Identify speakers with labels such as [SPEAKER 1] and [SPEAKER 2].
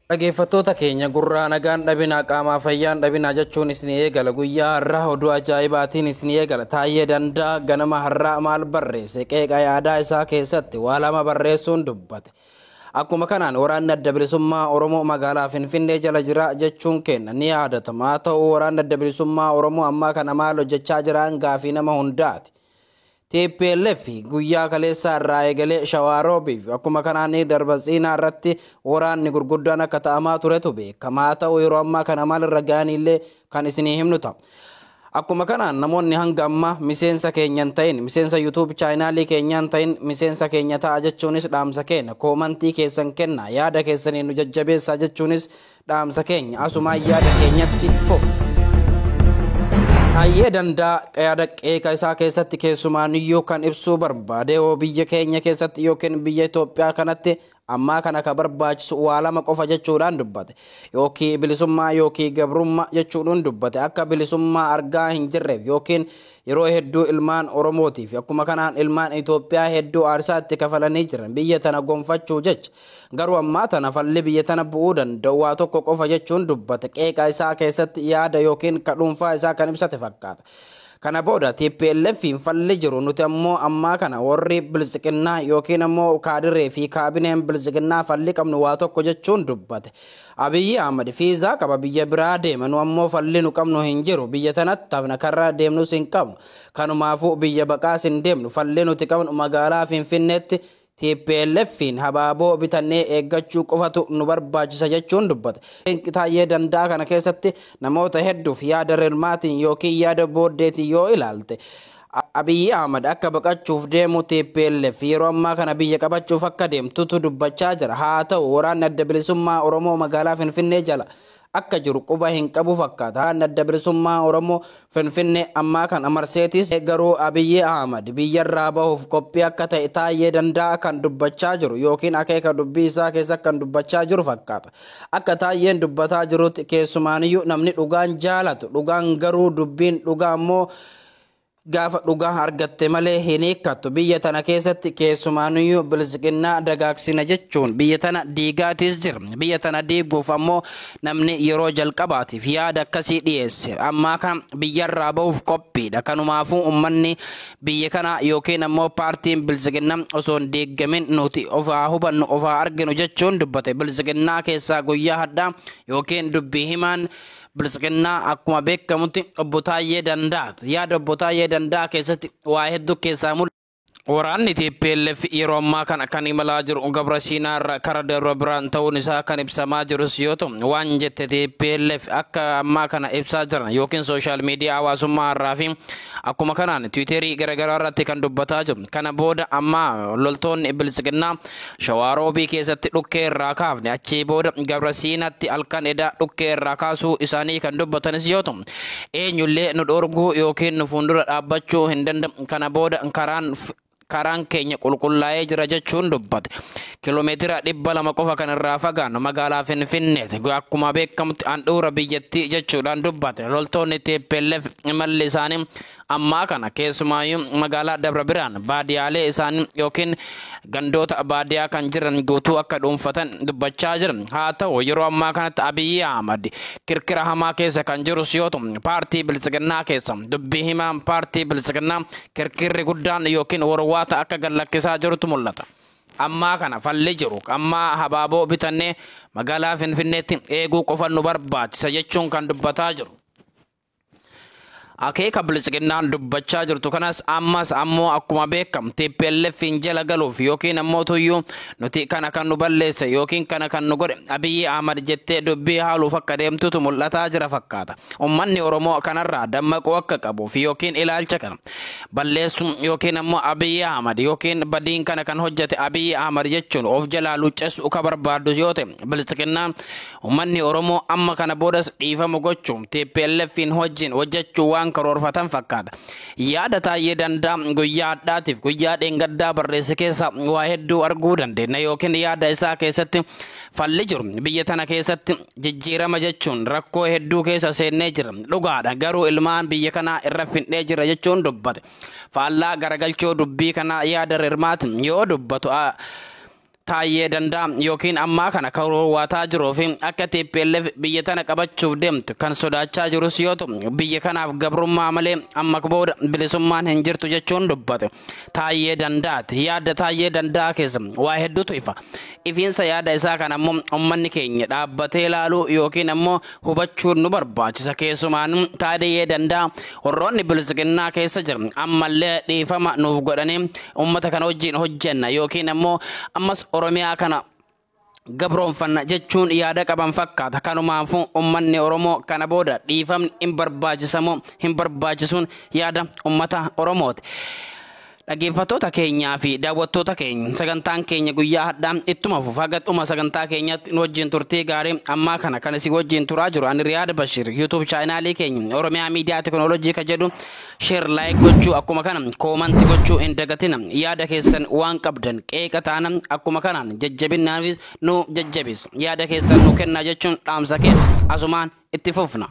[SPEAKER 1] Dhaggeeffattoota keenya gurraa nagaan dhabinaa qaamaa fayyaan dhabinaa jechuun isin eegala guyyaa har'aa oduu ajaa'ibaatiin isin eegala Taayyee Danda'a ganama har'aa maal barreesse qeeqa yaadaa isaa keessatti waa lama barreessuun dubbate. Akkuma kanaan waraanni adda bilisummaa Oromoo magaalaa Finfinnee jala jira jechuun kenna ni yaadatama. Haa ta'u waraanni adda bilisummaa Oromoo ammaa kana maal hojjechaa jiran gaafii nama hundaati. TPLF guyyaa kaleessaa irraa eegalee Shawaaroobiif akkuma kanaan Darbatsiinaa irratti waraanni gurguddaan akka ta'amaa turetu beekama. Haa ta'u yeroo ammaa kana maal irra ga'anillee kan isinii himnu ta'a. Akkuma kanaan namoonni hanga ammaa miseensa keenya hin ta'in miseensa YouTube chaanaalii keenya hin ta'in miseensa keenya ta'a jechuunis dhaamsa keenya koomantii keessan kenna yaada keessaniin nu jajjabeessaa jechuunis dhaamsa keenya asumaa yaada keenyatti fufu. Taayyee Danda'a yaada qeeqa isaa keessatti keessumaaniyyuu kan ibsuu barbaade biyya keenya keessatti yookiin biyya Itoophiyaa kanatti ammaa kana ka barbaachisu waa lama qofa jechuudhaan dubbate. Yookiin bilisummaa yookiin gabrummaa jechuudhaan dubbate. Akka bilisummaa argaa hin jirreef yookiin yeroo hedduu ilmaan Oromootiif akkuma kanaan ilmaan Itoophiyaa hedduu aarsaatti kafalanii jiran biyya tana gonfachuu jecha. Garuu ammaa tana falli biyya tana bu'uu danda'u waa tokko qofa jechuun dubbate. Qeeqa isaa keessatti yaada yookiin ka dhuunfaa isaa kan ibsate fakkaata. Kana booda TPLF falli jiru nuti ammoo ammaa kana warri bilisiqinnaa yookiin ammoo kaadiree fi kaabineen bilisiqinnaa falli qabnu waa tokko jechuun dubbate. Abiyyi Ahmad fiizaa qaba biyya biraa deema nu ammoo falli nu qabnu hin jiru biyya tanatti hafna karra deemnus hin qabnu kanumaafuu biyya baqaas hin deemnu falli nuti qabnu magaalaa Finfinneetti TPLF habaaboo bitannee eeggachuu qofatu nu barbaachisa jechuun dubbate. Taayyee Danda'a kana keessatti namoota hedduuf yaada rilmaatiin yookiin yaada booddeetiin yoo ilaalte Abiyyi Ahmad akka baqachuuf deemu TPLF yeroo ammaa kana biyya qabachuuf akka deemtutu dubbachaa jira. Haa ta'u waraanni adda bilisummaa Oromoo magaalaa Finfinnee jala akka jiru quba hin qabu fakkaata. Waraanni adda bilisummaa Oromoo Finfinnee ammaa kana marseetis garuu Abiyyi Ahmad biyyarraa bahuuf qophii akka ta'e Taayyee Danda'a kan dubbachaa jiru yookiin akeeka dubbii isaa keessa kan dubbachaa jiru fakkaata. Akka Taayyeen dubbataa jirutti keessumaaniyyuu namni dhugaan jaalatu dhugaan garuu dubbiin dhugaa ammoo gaafa dhugaa argatte malee hin hiikkattu biyya tana keessatti keessumaaniyyuu bilisiqinnaa dagaagsina jechuun biyya tana diigaatis jira. Biyya tana diiguuf ammoo namni yeroo jalqabaatiif yaada akkasii dhiyeesse ammaa kana biyyarraa bahuuf qophiidha. Kanumaafuu uummanni biyya kana yookiin ammoo paartiin bilisiqinnaa osoo hin diigamin nuti ofaa hubannu ofaa arginu jechuun dubbate. Bilisiqinnaa keessaa guyyaa haddaa yookiin dubbii himaan bilisiqinnaa akkuma beekamutti obbo Taayyee Danda'aati. Yaada obbo Taayyee Danda'a keessatti waa hedduu keessaa mul'ata. Waraanni TPLF yeroo ammaa kana kan imalaa jiru Gabrasiinaa irraa kara Dabra Biraan ta'uun isaa kan ibsamaa jirus yoo ta'u waan jette TPLF akka ammaa kana ibsaa jiran yookiin sooshaal miidiyaa hawaasummaa irraa fi akkuma kanaan Tiwiiterii garaagaraa irratti kan dubbataa jiru. Kana booda ammaa loltoonni bilisiqinnaa Shawaaroobii keessatti dhukkee irraa kaafne achii booda Gabrasiinaatti halkan edaa dhukkee irraa kaasuu isaanii kan dubbatanis yoo ta'u eenyullee nu dhorguu yookiin nu fuuldura dhaabbachuu hin danda'u. Kana booda karaan keenya qulqullaa'ee jira jechuun dubbate. Kiiloomeetira 200 qofa kan irraa fagaannu magaalaa Finfinneeti. Akkuma beekamutti handhuura biyyattii jechuudhaan dubbate. Loltoonni TPLF imalli isaanii ammaa kana keessumaayyuu magaalaa Dabra Biraan baadiyaalee isaanii yookiin gandoota baadiyaa kan jiran guutuu akka dhuunfatan dubbachaa jiran. Haa ta'u yeroo ammaa kanatti Abiyyi Ahmad kirkira hamaa keessa kan jirus yoo ta'u paartii bilisiqinnaa keessa dubbii himaan paartii bilisiqinnaa kirkirri guddaan yookiin warwaata akka gallakkisaa jirutu mul'ata. Ammaa kana falli jiru ammaa habaaboo bitannee magaalaa Finfinneetti eeguu qofa nu barbaachisa jechuun kan dubbataa jiru. Akeeka bilisiqinnaan dubbachaa jirtu kanas ammas ammoo akkuma beekamu TPLF jala galuuf yookiin ammoo tuyyuu nuti kana kan nu balleesse yookiin kana kan nu godhe Abiyyi Ahmad jettee dubbii haaluuf akka deemtutu mul'ataa jira fakkaata. Uummanni Oromoo kanarraa dammaquu akka qabuuf yookiin ilaalcha kana balleessu yookiin ammoo Abiyyi Ahmad yookiin badiin kana kan hojjete Abiyyi Ahmad jechuun of jalaa luuccessu ka barbaadu yoo ta'e bilisiqinnaan uummanni Oromoo amma kana boodas dhiifama gochuun TPLF wajjin hojjechuu waan karoorfatan fakkaata. Yaada Taayyee Danda'a guyyaa addaatiif guyyaa dheengaddaa barreesse keessa waa hedduu arguu dandeenya yookiin yaada isaa keessatti falli jiru biyya tana keessatti jijjiirama jechuun rakkoo hedduu keessa seennee jira. Dhugaadha garuu ilmaan biyya kanaa irra findhee jira jechuun dubbate. Faallaa garagalchoo dubbii kanaa yaada rirmaatiin yoo dubbatu Taayyee Danda'a yookiin ammaa kana karoorwaataa jiruu fi akka TPLF biyya tana qabachuuf deemtu kan sodaachaa jirus yoo ta'u biyya kanaaf gabrummaa malee amma booda bilisummaan hin jirtu jechuun dubbate. Taayyee Danda'aati. Yaada Taayyee Danda'a keessa waa hedduutu ifa. Ifiinsa yaada isaa kana ammoo uummanni keenya dhaabbatee ilaaluu yookiin ammoo hubachuun nu barbaachisa. Keessumaan Taayyee Danda'a warroonni bilisummaa keessa jiran ammallee dhiifama nuuf godhanii uummata kana wajjin hojjenna yookiin ammoo ammas Oromiyaa kana gabroonfanna jechuun yaada qaban fakkaata. Kanumaafuu uummanni Oromoo kana booda dhiifamni hin barbaachisamoo hin barbaachisuun yaada uummata Oromooti. Dhaggeeffattoota keenyaa fi daawwattoota keenya sagantaan keenya guyyaa hadhaa ittuma fufa gadhuma sagantaa keenyatti nu wajjin turtii gaarii ammaa kana kan isin wajjin turaa jiru ani Riyaad Bashir YouTube chaanaalii keenya Oromiyaa Miidiyaa Teknooloojii ka jedhu share like gochuu akkuma kana comment gochuu hin dagatina yaada keessan waan qabdan qeeqa taana akkuma kana jajjabinaafis nu jajjabis yaada keessan nu kennaa jechuun dhaamsa keenya asumaan itti fufna.